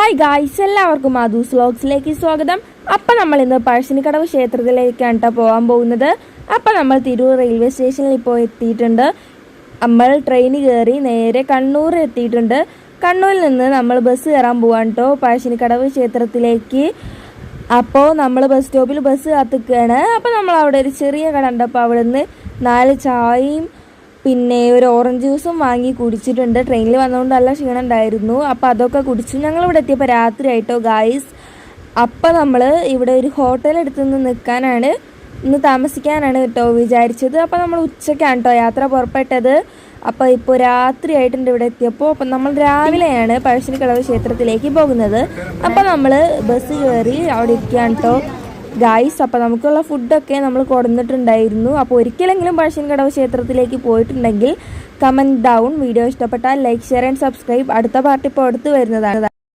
Hi guys, എല്ലാവർക്കും മാധൂസ് വ്ലോഗ്സിലേക്ക് സ്വാഗതം. അപ്പം നമ്മൾ ഇന്ന് പഴശ്ശിനിക്കടവ് ക്ഷേത്രത്തിലേക്കാണ് പോകാൻ പോകുന്നത്. അപ്പം നമ്മൾ തിരൂർ റെയിൽവേ സ്റ്റേഷനിൽ ഇപ്പോൾ എത്തിയിട്ടുണ്ട്. നമ്മൾ ട്രെയിൻ കയറി നേരെ കണ്ണൂർ എത്തിയിട്ടുണ്ട്. കണ്ണൂരിൽ നിന്ന് നമ്മൾ ബസ് കയറാൻ പോകാൻ കേട്ടോ പഴശ്ശിനിക്കടവ് ക്ഷേത്രത്തിലേക്ക്. അപ്പോൾ നമ്മൾ ബസ് സ്റ്റോപ്പിൽ ബസ് കാത്തിക്കുകയാണ്. അപ്പോൾ നമ്മൾ അവിടെ ഒരു ചെറിയ കട ഉണ്ട്. അപ്പോൾ അവിടെ നിന്ന് 4 ചായയും പിന്നെ ഒരു ഓറഞ്ച് ജ്യൂസും വാങ്ങി കുടിച്ചിട്ടുണ്ട്. ട്രെയിനിൽ വന്നതുകൊണ്ട് നല്ല ക്ഷീണം ഉണ്ടായിരുന്നു. അപ്പോൾ അതൊക്കെ കുടിച്ചു. ഞങ്ങളിവിടെ എത്തിയപ്പോൾ രാത്രി ആയിട്ടോ ഗായ്സ്. അപ്പോൾ നമ്മൾ ഇവിടെ ഒരു ഹോട്ടൽ എടുത്ത് നിൽക്കാനാണ്, ഇന്ന് താമസിക്കാനാണ് കേട്ടോ വിചാരിച്ചത്. അപ്പോൾ നമ്മൾ ഉച്ചയ്ക്കാണ് കേട്ടോ യാത്ര പുറപ്പെട്ടത്. അപ്പോൾ ഇപ്പോൾ രാത്രി ആയിട്ടുണ്ട് ഇവിടെ എത്തിയപ്പോൾ. അപ്പം നമ്മൾ രാവിലെയാണ് പഴശ്ശിനിക്കടവ് ക്ഷേത്രത്തിലേക്ക് പോകുന്നത്. അപ്പോൾ നമ്മൾ ബസ് കയറി അവിടെ ഇരിക്കുകയാണ് കേട്ടോ ഗായ്സ്. അപ്പോൾ നമുക്കുള്ള ഫുഡൊക്കെ നമ്മൾ കൊടുത്തിട്ടുണ്ടായിരുന്നു. അപ്പോൾ ഒരിക്കലെങ്കിലും പഴശ്ശിനിക്കടവ് ക്ഷേത്രത്തിലേക്ക് പോയിട്ടുണ്ടെങ്കിൽ കമൻറ്റ് ഡൗൺ. വീഡിയോ ഇഷ്ടപ്പെട്ടാൽ ലൈക്ക്, ഷെയർ ആൻഡ് സബ്സ്ക്രൈബ്. അടുത്ത പാർട്ട് ഇപ്പോൾ അടുത്ത് വരുന്നതാണ്.